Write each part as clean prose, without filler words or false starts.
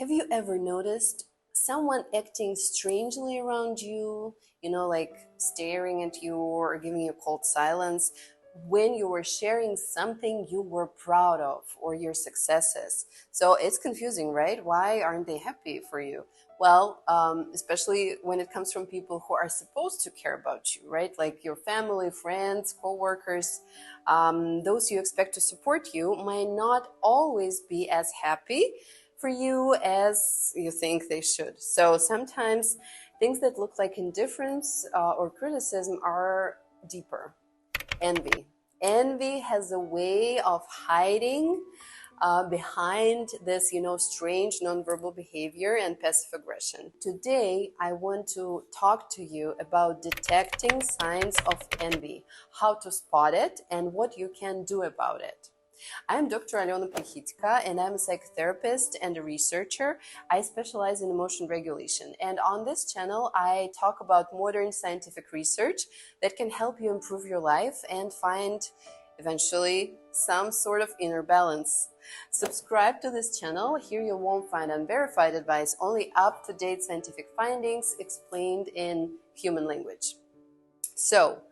Have you ever noticed someone acting strangely around you, like staring at you or giving you cold silence when you were sharing something you were proud of or your successes? So it's confusing, right? Why aren't they happy for you? Well, especially when it comes from people who are supposed to care about you, right? Like your family, friends, coworkers, those you expect to support you might not always be as happy for you as you think they should. So sometimes things that look like indifference or criticism are deeper. Envy. Envy has a way of hiding behind this, strange nonverbal behavior and passive aggression. Today, I want to talk to you about detecting signs of envy, how to spot it, and what you can do about it. I'm Dr. Alena Prihitka, and I'm a psychotherapist and a researcher. I specialize in emotion regulation. And on this channel, I talk about modern scientific research that can help you improve your life and find, eventually, some sort of inner balance. Subscribe to this channel. Here you won't find unverified advice, only up-to-date scientific findings explained in human language. So,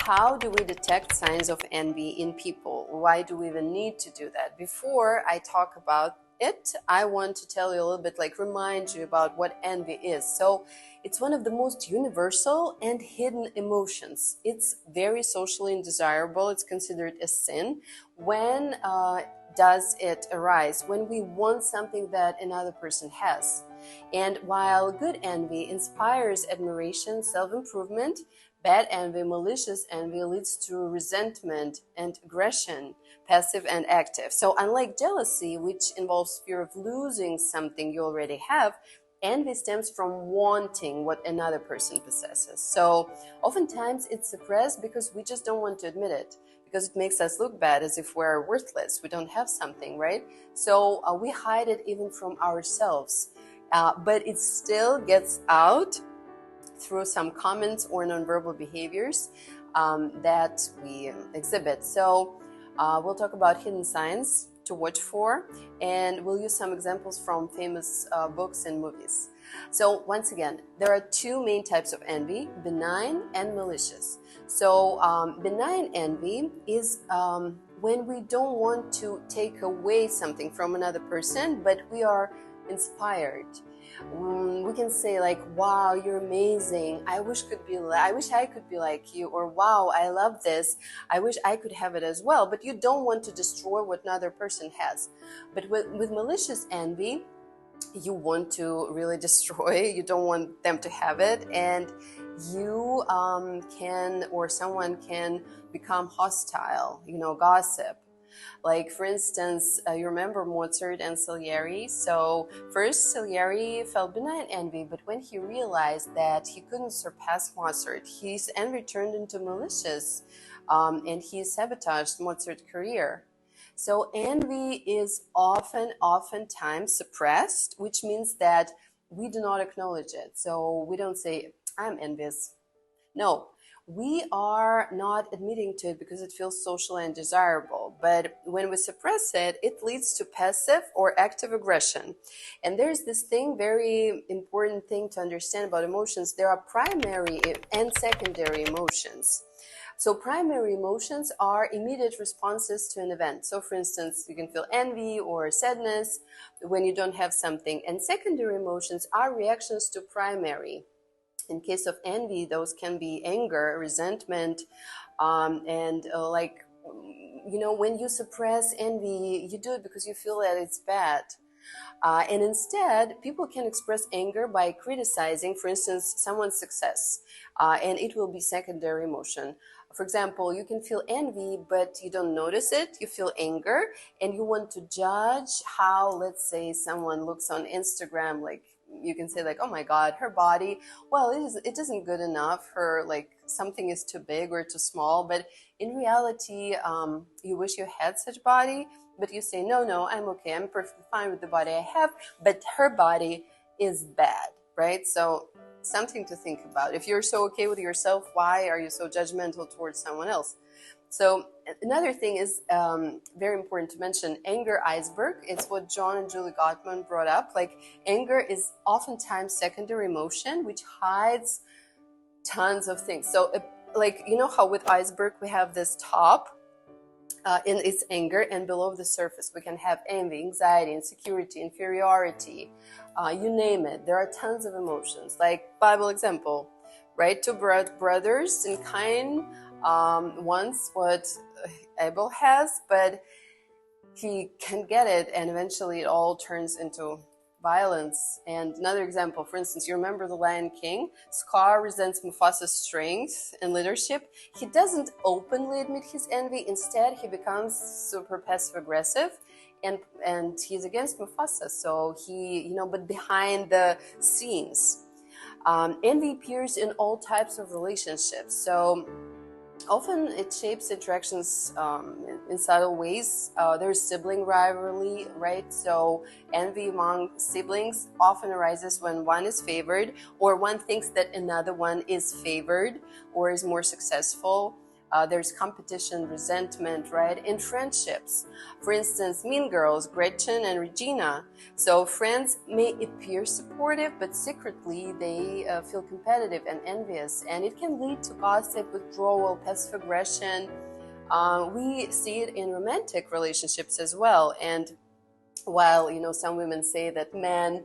how do we detect signs of envy in people? Why do we even need to do that? Before I talk about it, I want to tell you a little bit, remind you about what envy is. So it's one of the most universal and hidden emotions. It's very socially undesirable. It's considered a sin. When does it arise? When we want something that another person has. And while good envy inspires admiration, self-improvement, bad envy, malicious envy leads to resentment and aggression, passive and active. So unlike jealousy, which involves fear of losing something you already have, envy stems from wanting what another person possesses. So oftentimes it's suppressed because we just don't want to admit it, because it makes us look bad, as if we're worthless, we don't have something, right? So we hide it even from ourselves, but it still gets out through some comments or nonverbal behaviors that we exhibit. So we'll talk about hidden signs to watch for, and we'll use some examples from famous books and movies. So once again, there are two main types of envy: benign and malicious. So benign envy is when we don't want to take away something from another person, but we are inspired. We can say wow, you're amazing, I wish I could be like you, or wow, I love this, I wish I could have it as well. But you don't want to destroy what another person has. But with malicious envy, you want to really destroy, you don't want them to have it, and you can, or someone can become hostile, gossip. Like, for instance, you remember Mozart and Salieri. So first, Salieri felt benign envy, but when he realized that he couldn't surpass Mozart, his envy turned into malicious, and he sabotaged Mozart's career. So envy is oftentimes suppressed, which means that we do not acknowledge it. So we don't say, I'm envious. No, we are not admitting to it because it feels social and desirable. But when we suppress it, it leads to passive or active aggression. And there's this thing, very important thing to understand about emotions. There are primary and secondary emotions. So primary emotions are immediate responses to an event. So for instance, you can feel envy or sadness when you don't have something. And secondary emotions are reactions to primary. In case of envy, those can be anger, resentment, and when you suppress envy, you do it because you feel that it's bad. And instead, people can express anger by criticizing, for instance, someone's success, and it will be secondary emotion. For example, you can feel envy, but you don't notice it. You feel anger, and you want to judge how, let's say, someone looks on Instagram. Like, you can say, oh my God, her body, well, it isn't good enough. Her, something is too big or too small. But in reality, you wish you had such body, but you say, no, I'm okay. I'm perfectly fine with the body I have, but her body is bad, right? So something to think about. If you're so okay with yourself, why are you so judgmental towards someone else? So another thing is very important to mention, anger iceberg. It's what John and Julie Gottman brought up. Like, anger is oftentimes secondary emotion, which hides tons of things. So like, you know how with iceberg we have this top in its anger, and below the surface we can have envy, anxiety, insecurity, inferiority, you name it. There are tons of emotions. Like Bible example, right? Two brothers in Cain wants what Abel has, but he can't get it, and eventually it all turns into violence. And another example, for instance, you remember the Lion King? Scar resents Mufasa's strength and leadership. He doesn't openly admit his envy. Instead, he becomes super passive aggressive, and he's against Mufasa. So he, but behind the scenes, envy appears in all types of relationships. So often it shapes interactions in subtle ways. There's sibling rivalry, right? So envy among siblings often arises when one is favored, or one thinks that another one is favored or is more successful. There's competition, resentment, right? In friendships, for instance, Mean Girls, Gretchen and Regina. So friends may appear supportive, but secretly they feel competitive and envious, and it can lead to gossip, withdrawal, passive aggression. We see it in romantic relationships as well. And while some women say that men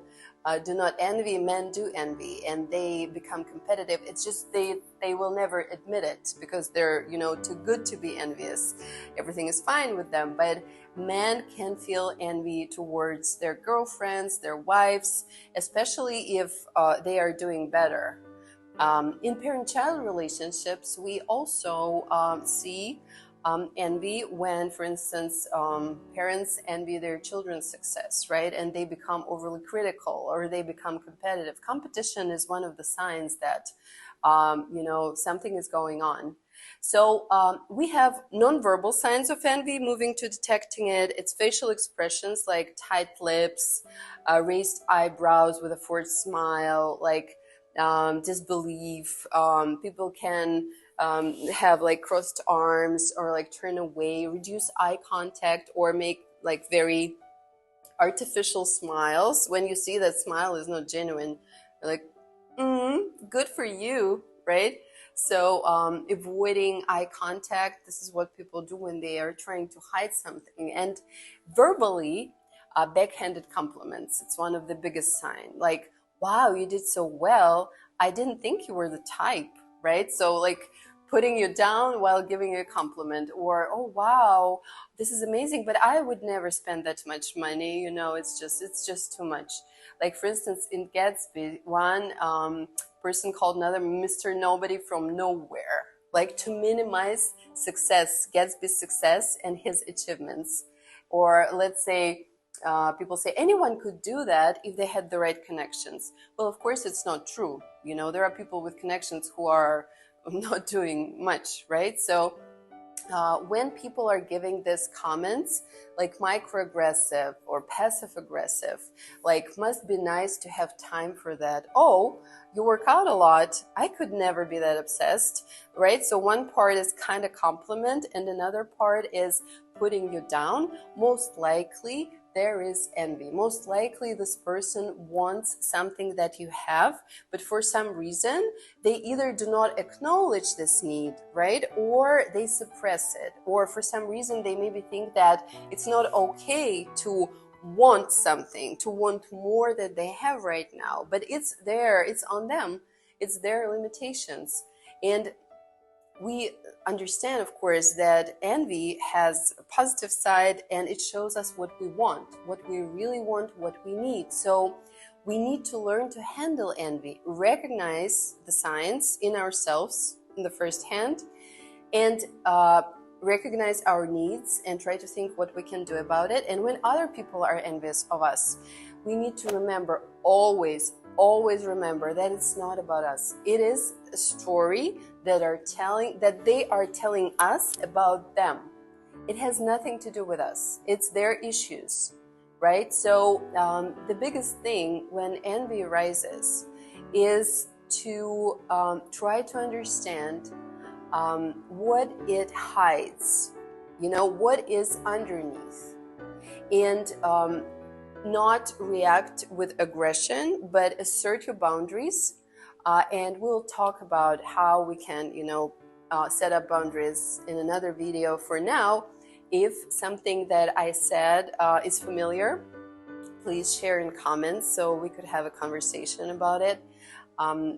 do not envy, men do envy, and they become competitive. It's just they will never admit it, because they're too good to be envious. Everything is fine with them. But men can feel envy towards their girlfriends, their wives, especially if they are doing better. In parent-child relationships, we also see envy when, for instance, parents envy their children's success, right? And they become overly critical, or they become competitive. Competition is one of the signs that, something is going on. So we have nonverbal signs of envy. Moving to detecting it, it's facial expressions like tight lips, raised eyebrows with a forced smile, like disbelief. People can have like crossed arms, or like turn away, reduce eye contact, or make like very artificial smiles. When you see that smile is not genuine, you're like, good for you, right? So avoiding eye contact, this is what people do when they are trying to hide something. And verbally, backhanded compliments, it's one of the biggest signs. Like, wow, you did so well. I didn't think you were the type, right? So like putting you down while giving you a compliment, or, oh, wow, this is amazing, but I would never spend that much money. It's just too much. Like, for instance, in Gatsby, one person called another Mr. Nobody from nowhere, like to minimize success, Gatsby's success and his achievements. Or let's say, people say anyone could do that if they had the right connections. Well, of course, it's not true. There are people with connections who are not doing much, right? So when people are giving these comments, like microaggressive or passive aggressive, like, must be nice to have time for that. Oh, you work out a lot. I could never be that obsessed, right? So one part is kind of compliment, and another part is putting you down. Most likely there is envy. Most likely this person wants something that you have, but for some reason they either do not acknowledge this need, right? Or they suppress it. Or for some reason they maybe think that it's not okay to want something, to want more than they have right now. But it's there, it's on them, it's their limitations. And we understand, of course, that envy has a positive side, and it shows us what we want, what we really want, what we need. So we need to learn to handle envy, recognize the signs in ourselves in the first hand, and recognize our needs and try to think what we can do about it. And when other people are envious of us, we need to remember, always remember, that it's not about us. It is a story that they are telling us about them. It has nothing to do with us. It's their issues, right? So the biggest thing when envy arises is to try to understand what it hides, you know, what is underneath, and not react with aggression, but assert your boundaries. And we'll talk about how we can, you know, set up boundaries in another video. For now, if something that I said is familiar, please share in comments so we could have a conversation about it.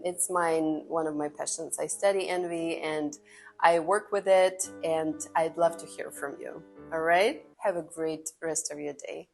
It's one of my passions. I study envy and I work with it, and I'd love to hear from you. All right? Have a great rest of your day.